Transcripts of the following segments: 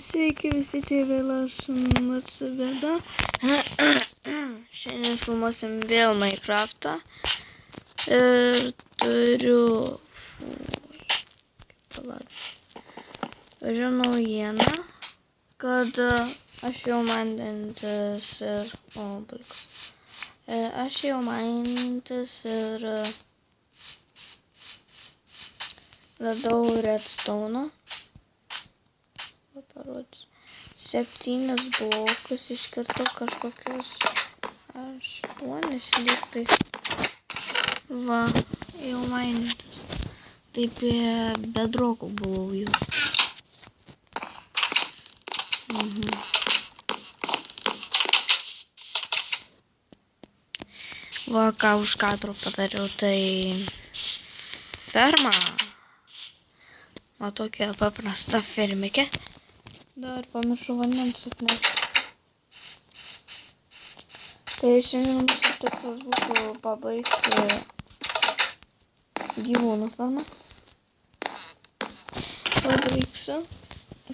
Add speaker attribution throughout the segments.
Speaker 1: Sveiki visi, čia vėl aš Matsubeda. Šiandien filmuosim vėl Minecraftą. Ir turiu naujieną, kad aš jau mindintis ir radau redstone. Parodys 7 blokus, iškirtau kažkokius 8 lygtais. Va, jau mainytas. Taip bedrokų buvau jau. Va, ką už kadro padariau, tai ferma. Va, tokia paprasta fermikė. Dar pamiršau vandens atnešti. Tai šiandien mūsų tikslas būtų pabaigti gyvūnų farmą. Pabaigsiu.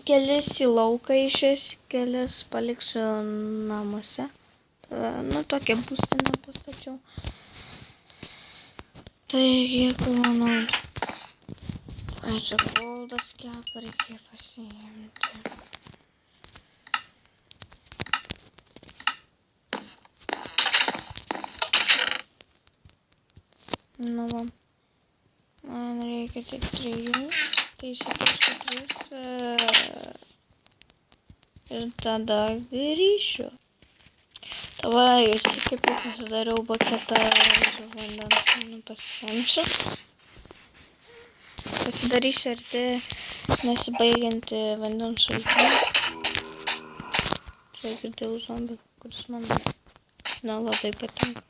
Speaker 1: Kelis į lauką išėsiu, kelis paliksiu namuose. Tokią būstinę pastačiau. Taigi, manau, čia goldas kepą reikia pasiimti. Nu va, man reikia tik 3, tai išsipirksiu 3 ir tada grįšiu. Tava įsikepiu, pasidariau baketą vandens, pasisemsiu. Pasidarysiu arti nesibaigianti vandens šaltinį. Čia girdėjau zombį, kuris man nelabai patinka.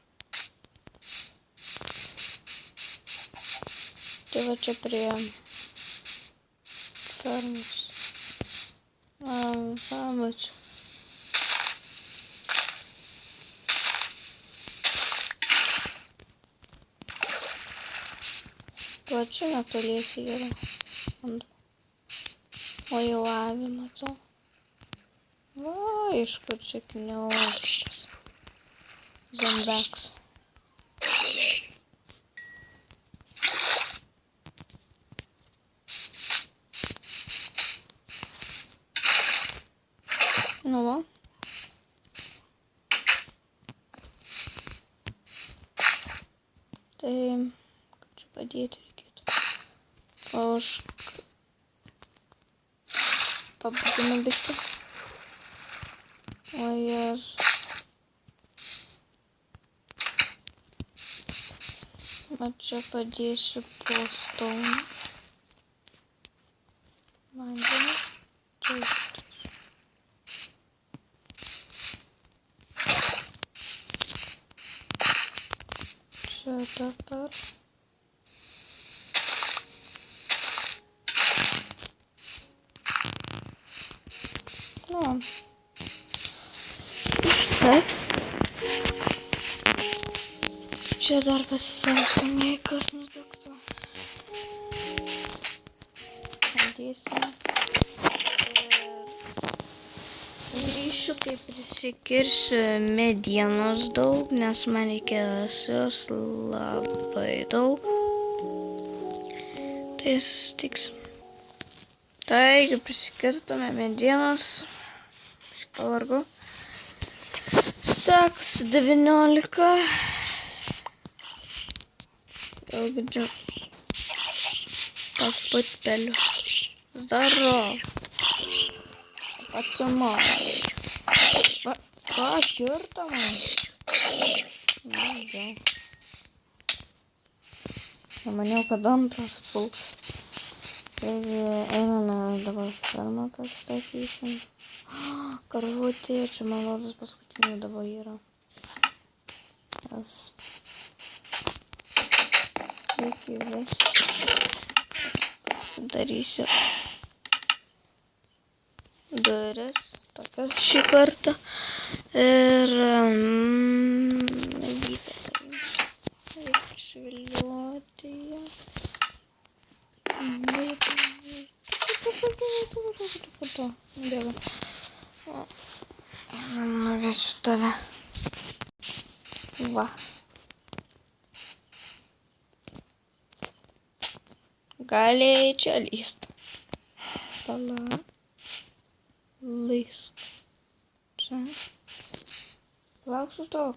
Speaker 1: Tai va čia prie fermos. Pamačiau. Va čia netoliesi yra. O jau avį matau. Va, iš kur čia kniaukščias. Zombeks. Nu va. Tai, kaip čia padėti reikėtų. Pabūkime biškį. O Jėzu. Va čia padėsiu po stone. Vandenį. Čia. Dabar. Užteks. Čia dar pasisemsim, jei kas nutiktų. Bandysime. Grįšiu, kai prisikirsiu medienos daug, nes man reikės jos labai daug. Tai sutiksim. Taigi prisikirtume medienos. Pavargau. Staks 19. Gal girdžiu. Tak putpelių. Zdarov. Atsimai. Ką kirta man? Nežinau. Nemaniau, kad antras puls. Taigi einame dabar fermą pastatysim. Karvutė, čia man rodos paskutinė dabar yra. Jas. Reikia įvesti. Darysiu duris, tokias šį kartą. Ir mėgytę darysiu. Reikia išviliuoti ją. tave. Va. Gali čia lyst. Pala. Lyst. Čia. Lauk sustok.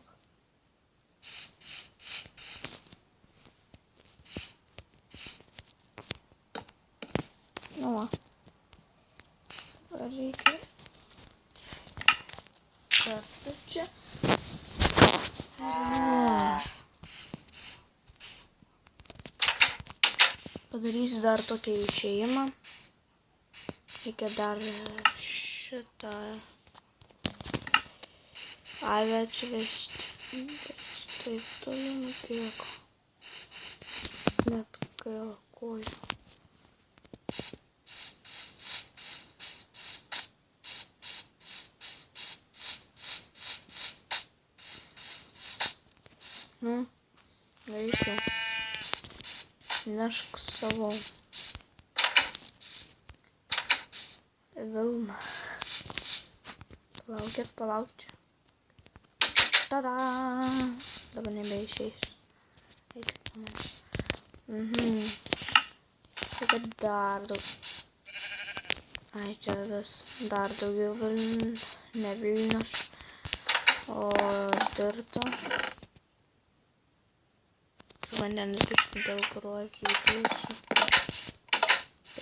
Speaker 1: Nu va. Reikia. Kartu čia. Padarysiu dar tokį išėjimą. Reikia dar šitą avę atsivesti. Taip toliau nupirko. Net koju. Nu, darysiu. Nešk savo vilną. Palaukit. Tada! Dabar nebeišeis. Eikit po mane. Reikia dar daug. Ai, čia vis dar daugiau vilnių. Ne vilnius, o dirto. Vandens biškį dėl grožių įpilsiu.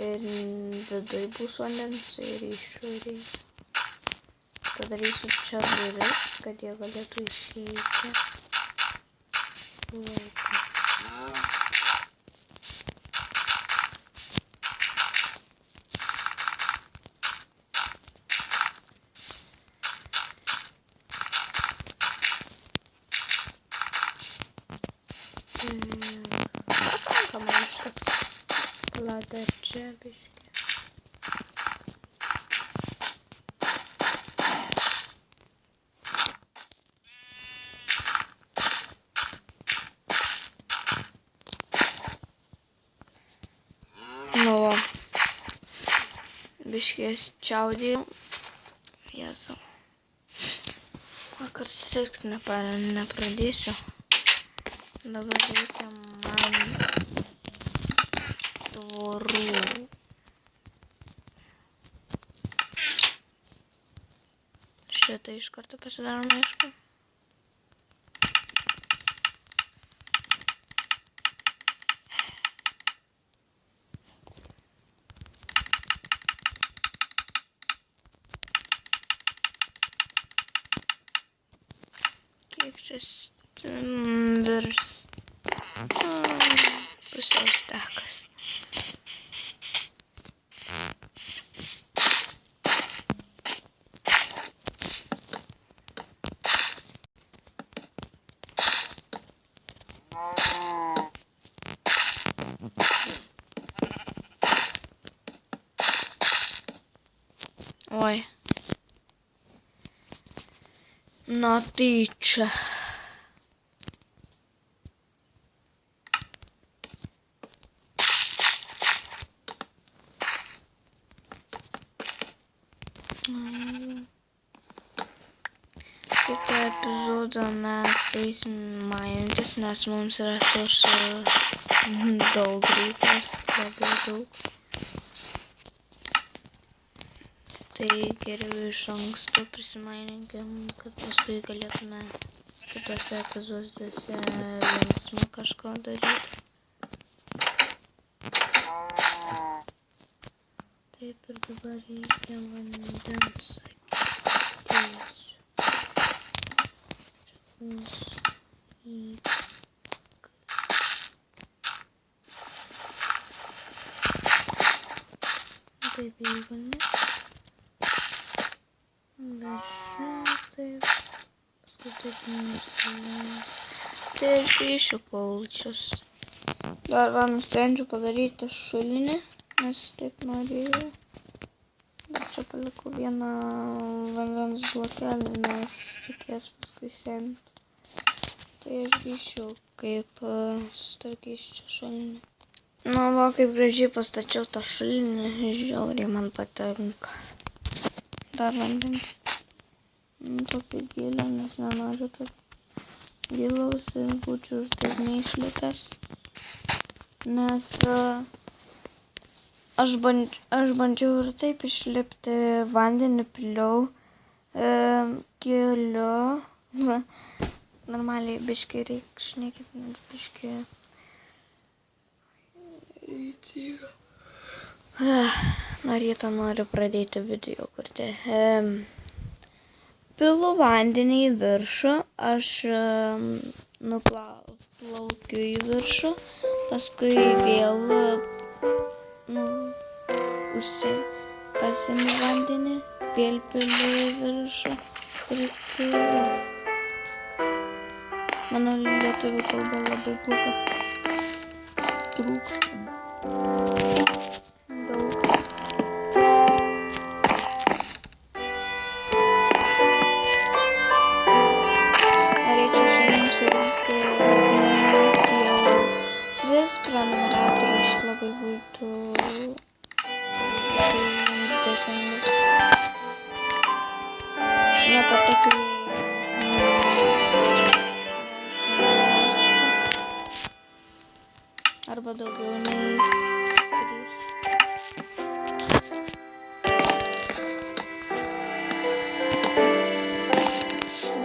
Speaker 1: Ir vidui bus vandens ir išorėje. Padarysiu čia duris, kad jie galėtų išeiti. Tada čia biškį. Nu va. Biškį čiaudėjau. Jėzau. Vakar sirgt nepradėsiu. Dabar reikia man tvorų. Šitą iš karto pasidarom, aišku. Kiek čia virš pusiau stekas. Oi. Na tai čia. Kitą epizodą mes eisim mainytis, nes mums resursų daug reikės, labai daug. Tai geriau iš anksto prisimaininkim, kad paskui galėtume kitose epizoduose linksmą kažką daryti. Taip ir dabar reikia vandens, sakysiu. Taip įvalnė. Taip. Paskui taip nusprendžiu. Tai aš grįšiu kol čia. Dar va nusprendžiu padaryti šulinį, nes taip norėjau. Bet čia palikau vieną vandens blokelį, nes reikės paskui semti. Tai aš grįšiu, kaip sutvarkys čia šulinį. Na va, kaip gražiai pastačiau tą šulinį, žiauriai man patinka. Dar vandens. tokį gilę, nes nenoriu tokį gilaus ir būčiau ir taip neišlipęs. Nes aš bandžiau ir taip išlipti, vandenį piliau giliu. Normaliai biškai reikia šnekėti, nes biškai. Nuo ryto noriu pradėti video kurti. Pilu vandenį į viršų, aš plaukiu į viršų, paskui vėl pasiimu vandenį, vėl pilu į viršų ir pilu. Mano lietuvių kalba labai bloga. Trūksta. Daug. Norėčiau šiandien surinkti jau 3 prenumeratorius, labai būtų jums dėkingas. Nepatikliai. Arba daugiau nei 3.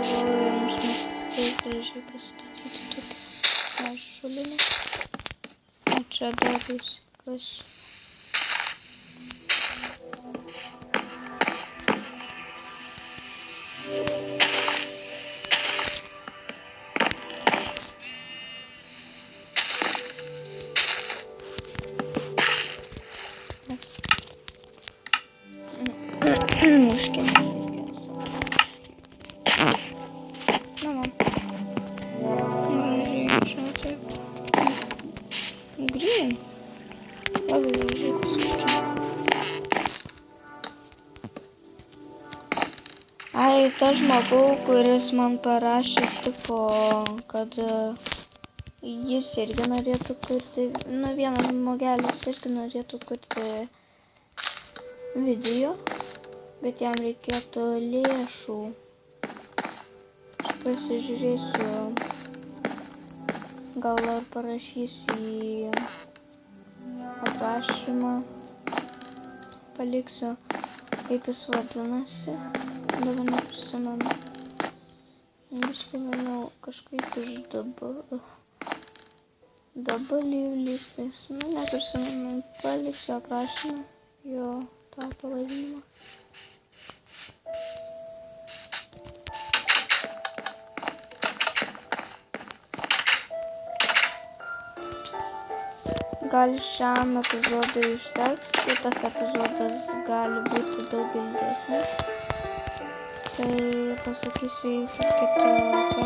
Speaker 1: Dabar jums taip gražiai pasistatyti tokį šulinį. O čia dar viskas. Užkėlė. Na man. Gražiai čia taip. Green. Labai gražiai paskučiau. Ai, ta žmogau, kuris man parašė tipo, kad jis irgi norėtų kurti, vienas žmogelis irgi norėtų kurti video. Bet jam reikėtų lėšų. Aš pasižiūrėsiu. Gal ar parašysiu į aprašymą. Paliksiu, kaip jis vadinasi. Dabar neprisimenu. Biškai manau kažkaip iš dabar lygtis. Neprisimenu. Paliksiu aprašymą. Jo tą pavadinimą. Gal šiam epizodui užteks, kitas epizodas gali būti daug ilgesnis. Tai pasakysiu į kitą kartą.